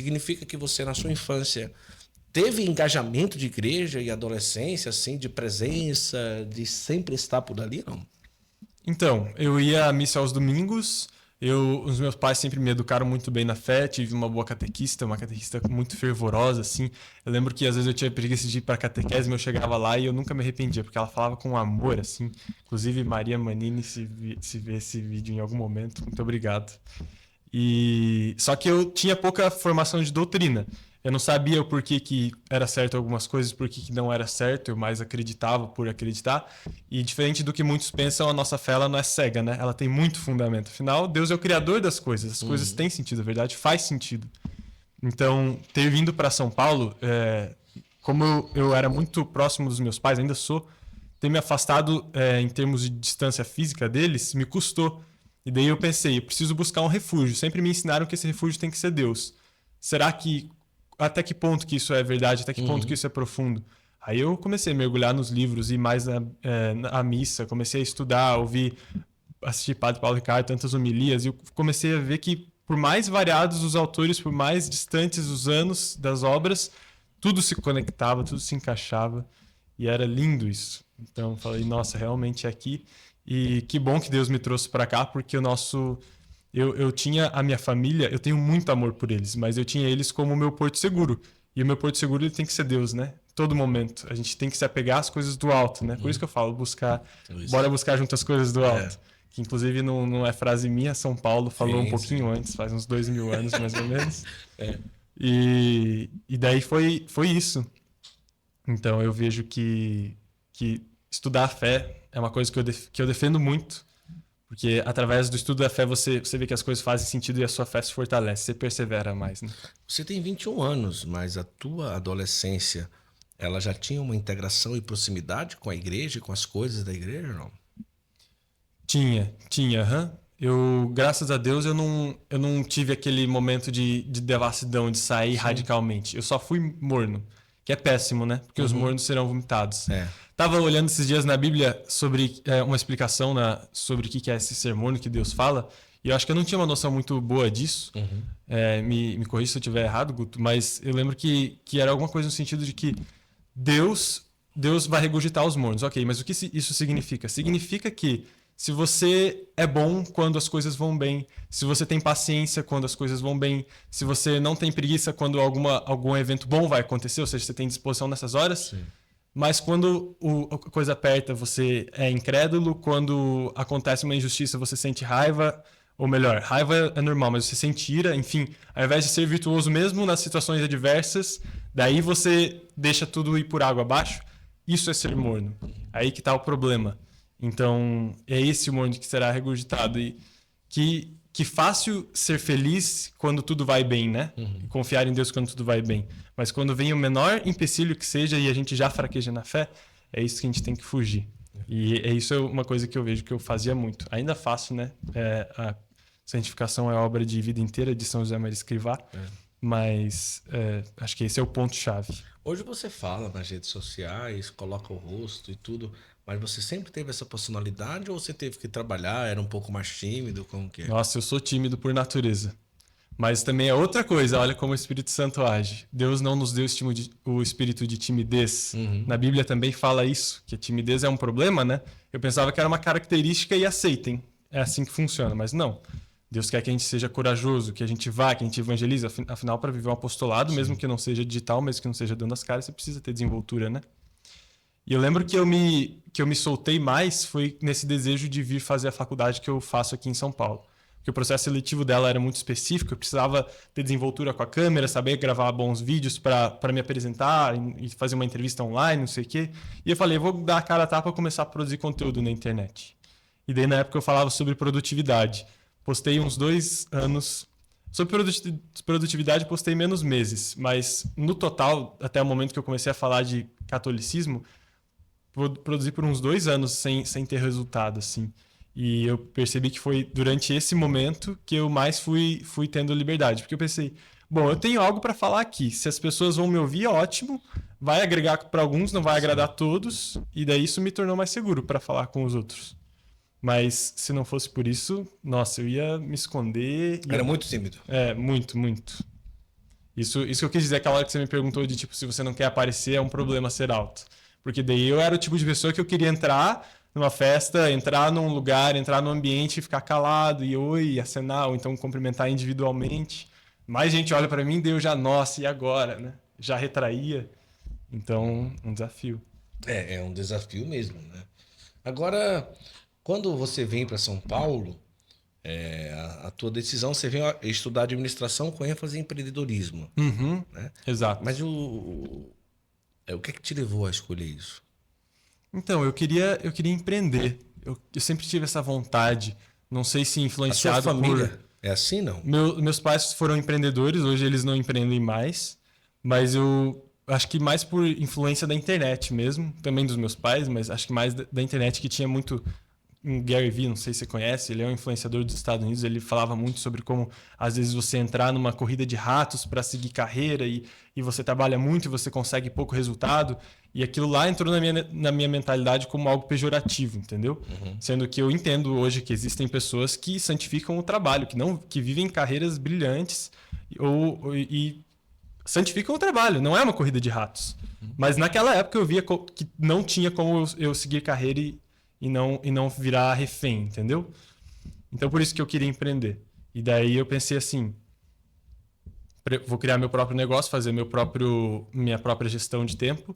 Significa que você, na sua infância, teve engajamento de igreja e adolescência, assim, de presença, de sempre estar por ali, não? Então, eu ia à missa aos domingos. Os meus pais sempre me educaram muito bem na fé. Tive uma catequista muito fervorosa, assim. Eu lembro que às vezes eu tinha preguiça de ir para catequese, mas eu chegava lá e eu nunca me arrependia, porque ela falava com amor, assim. Inclusive, Maria Manini, se vê esse vídeo em algum momento, muito obrigado. Só que eu tinha pouca formação de doutrina. Eu não sabia o porquê que era certo algumas coisas, porquê que não era certo. Eu mais acreditava por acreditar. E diferente do que muitos pensam, a nossa fé ela não é cega, né? Ela tem muito fundamento. Afinal, Deus é o criador das coisas. As coisas têm sentido, a verdade faz sentido. Então, ter vindo para São Paulo, como eu era muito próximo dos meus pais, ainda sou, ter me afastado em termos de distância física deles me custou. E daí eu pensei, eu preciso buscar um refúgio. Sempre me ensinaram que esse refúgio tem que ser Deus. Será que até que ponto que isso é verdade? Até que ponto que isso é profundo? Aí eu comecei a mergulhar nos livros, ir mais à missa, comecei a estudar, assistir Padre Paulo Ricardo, tantas homilias, e eu comecei a ver que por mais variados os autores, por mais distantes os anos das obras, tudo se conectava, tudo se encaixava, e era lindo isso. Então eu falei, nossa, realmente é aqui. E que bom que Deus me trouxe para cá, porque eu tinha a minha família, eu tenho muito amor por eles, mas eu tinha eles como o meu porto seguro. E o meu porto seguro ele tem que ser Deus, né? Todo momento. A gente tem que se apegar às coisas do alto, né? Por isso que eu falo, bora buscar junto as coisas do alto. Que inclusive não é frase minha, São Paulo falou um pouquinho antes, faz uns 2000 anos mais ou menos. E daí foi isso. Então eu vejo que estudar a fé é uma coisa que eu defendo muito, porque através do estudo da fé você vê que as coisas fazem sentido e a sua fé se fortalece, você persevera mais, né? Você tem 21 anos, mas a tua adolescência, ela já tinha uma integração e proximidade com a igreja e com as coisas da igreja, não? Tinha, aham. Graças a Deus, eu não tive aquele momento de devassidão, de sair radicalmente. Eu só fui morno, que é péssimo, né? Porque os mornos serão vomitados. Tava olhando esses dias na Bíblia sobre uma explicação sobre o que é esse ser morno que Deus fala, e eu acho que eu não tinha uma noção muito boa disso. Me corrija se eu estiver errado, Guto, mas eu lembro que era alguma coisa no sentido de que Deus vai regurgitar os mornos. Ok, mas o que isso significa? Significa que se você é bom quando as coisas vão bem, se você tem paciência quando as coisas vão bem, se você não tem preguiça quando algum evento bom vai acontecer, ou seja, você tem disposição nessas horas, sim. Mas quando a coisa aperta, você é incrédulo, quando acontece uma injustiça, você sente raiva, ou melhor, raiva é normal, mas você sente ira, enfim, ao invés de ser virtuoso mesmo nas situações adversas, daí você deixa tudo ir por água abaixo, isso é ser morno. Aí que tá o problema. Então, é esse o morno que será regurgitado. E que fácil ser feliz quando tudo vai bem, né? Confiar em Deus quando tudo vai bem. Mas quando vem o menor empecilho que seja e a gente já fraqueja na fé, é isso que a gente tem que fugir. E isso é uma coisa que eu vejo que eu fazia muito. Ainda faço, né? A santificação é a obra de vida inteira de São José Maria Escrivá. Mas acho que esse é o ponto-chave. Hoje você fala nas redes sociais, coloca o rosto e tudo, mas você sempre teve essa personalidade ou você teve que trabalhar, era um pouco mais tímido, como que é? Nossa, eu sou tímido por natureza. Mas também é outra coisa, olha como o Espírito Santo age. Deus não nos deu o espírito de timidez. Na Bíblia também fala isso, que a timidez é um problema, né? Eu pensava que era uma característica e aceitem. É assim que funciona, mas não. Deus quer que a gente seja corajoso, que a gente vá, que a gente evangelize. Afinal, para viver um apostolado, mesmo que não seja digital, mesmo que não seja dando as caras, você precisa ter desenvoltura, né? E eu lembro que eu me soltei mais foi nesse desejo de vir fazer a faculdade que eu faço aqui em São Paulo. Porque o processo seletivo dela era muito específico, eu precisava ter desenvoltura com a câmera, saber gravar bons vídeos para me apresentar e fazer uma entrevista online, não sei o quê. E eu falei, eu vou dar a cara a tapa e começar a produzir conteúdo na internet. E daí, na época, eu falava sobre produtividade. Postei uns 2 anos. Sobre produtividade, postei menos meses. Mas, no total, até o momento que eu comecei a falar de catolicismo, produzi por uns 2 anos sem ter resultado, assim. E eu percebi que foi durante esse momento que eu mais fui tendo liberdade. Porque eu pensei, bom, eu tenho algo para falar aqui. Se as pessoas vão me ouvir, ótimo. Vai agregar para alguns, não vai agradar a todos. E daí isso me tornou mais seguro para falar com os outros. Mas se não fosse por isso, nossa, eu ia me esconder. Era muito tímido. Muito, muito. Isso que eu quis dizer aquela hora que você me perguntou de tipo, se você não quer aparecer, é um problema ser alto. Porque daí eu era o tipo de pessoa que eu queria entrar numa festa, entrar num lugar, entrar num ambiente e ficar calado e oi, acenar, ou então cumprimentar individualmente. Mais gente olha para mim, daí eu já, nossa, e agora, né? Já retraía. Então, um desafio. É um desafio mesmo, né? Agora, quando você vem para São Paulo, a tua decisão, você vem estudar administração com ênfase em empreendedorismo, Uhum, né? exato. Mas o que é que te levou a escolher isso? Então, eu queria empreender. Eu sempre tive essa vontade. Não sei se A sua influenciado por. família é assim, não? Meus pais foram empreendedores, hoje eles não empreendem mais. Mas eu acho que mais por influência da internet mesmo. Também dos meus pais, mas acho que mais da internet, que tinha muito. Um Gary Vee, não sei se você conhece, ele é um influenciador dos Estados Unidos. Ele falava muito sobre como, às vezes, você entrar numa corrida de ratos para seguir carreira e você trabalha muito e você consegue pouco resultado. E aquilo lá entrou na minha mentalidade como algo pejorativo, entendeu? Sendo que eu entendo hoje que existem pessoas que santificam o trabalho, que vivem carreiras brilhantes e santificam o trabalho. Não é uma corrida de ratos. Mas naquela época eu via que não tinha como eu seguir carreira e não virar refém, entendeu? Então por isso que eu queria empreender. E daí eu pensei assim, vou criar meu próprio negócio, fazer minha própria gestão de tempo,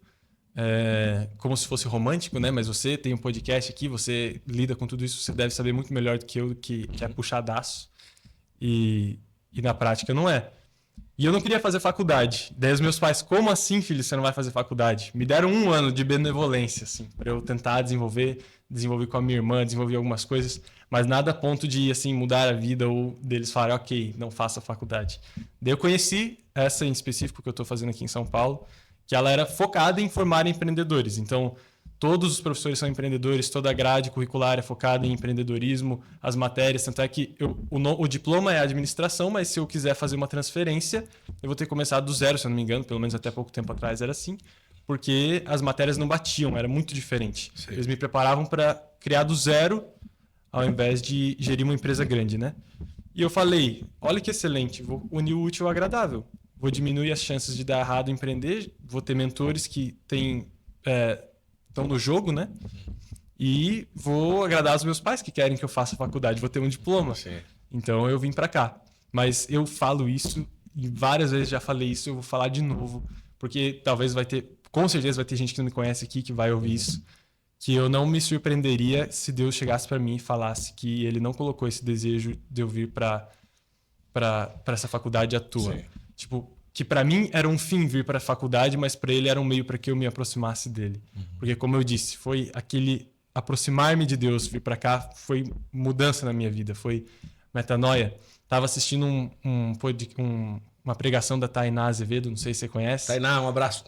como se fosse romântico, né? Mas você tem um podcast aqui, você lida com tudo isso, você deve saber muito melhor do que eu, que é puxadaço. E na prática não é. E eu não queria fazer faculdade. Daí os meus pais, como assim, filho, você não vai fazer faculdade? Me deram 1 ano de benevolência, assim, para eu tentar desenvolver com a minha irmã, desenvolver algumas coisas, mas nada a ponto de, assim, mudar a vida ou deles falarem, ok, não faça faculdade. Daí eu conheci essa em específico que eu estou fazendo aqui em São Paulo, que ela era focada em formar empreendedores. Então, todos os professores são empreendedores, toda a grade curricular é focada em empreendedorismo, as matérias, tanto é que o diploma é administração, mas se eu quiser fazer uma transferência, eu vou ter que começar do zero, se eu não me engano, pelo menos até pouco tempo atrás era assim, porque as matérias não batiam, era muito diferente. Sim. Eles me preparavam para criar do zero, ao invés de gerir uma empresa grande, né? E eu falei, olha que excelente, vou unir o útil ao agradável. Vou diminuir as chances de dar errado em empreender, vou ter mentores que estão no jogo, né? E vou agradar os meus pais que querem que eu faça faculdade, vou ter um diploma. Sim. Então eu vim para cá. Mas eu falo isso e várias vezes já falei isso, eu vou falar de novo, porque com certeza vai ter gente que não me conhece aqui que vai ouvir isso, que eu não me surpreenderia se Deus chegasse para mim e falasse que ele não colocou esse desejo de eu vir para essa faculdade à toa. Sim. Tipo, que para mim era um fim vir para a faculdade, mas para ele era um meio para que eu me aproximasse dele. Porque, como eu disse, foi aquele aproximar-me de Deus, vir para cá, foi mudança na minha vida, foi metanoia. Tava assistindo uma pregação da Tainá Azevedo, não sei se você conhece. Tainá, um abraço.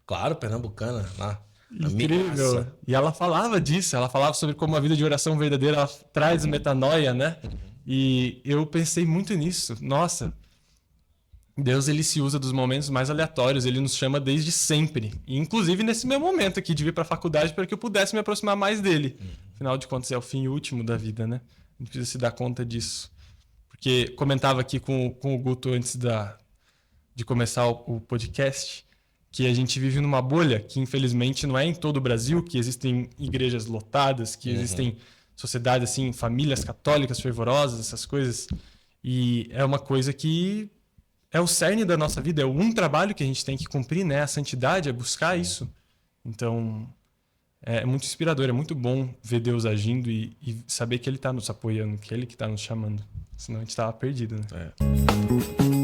Claro, pernambucana, lá. Incrível. E ela falava disso, ela falava sobre como a vida de oração verdadeira ela traz metanoia, né? E eu pensei muito nisso. Nossa, Deus ele se usa dos momentos mais aleatórios, ele nos chama desde sempre. E, inclusive nesse meu momento aqui de vir para a faculdade para que eu pudesse me aproximar mais dele. Afinal de contas, é o fim último da vida, né? A gente precisa se dar conta disso. Porque comentava aqui com o Guto antes de começar o podcast que a gente vive numa bolha que, infelizmente, não é em todo o Brasil, que existem igrejas lotadas, que existem sociedades, assim, famílias católicas fervorosas, essas coisas. E é uma coisa que é o cerne da nossa vida, é um trabalho que a gente tem que cumprir, né? A santidade é buscar isso. Então, é muito inspirador, é muito bom ver Deus agindo e saber que Ele está nos apoiando, que Ele que está nos chamando. Senão a gente estava perdido, né? É.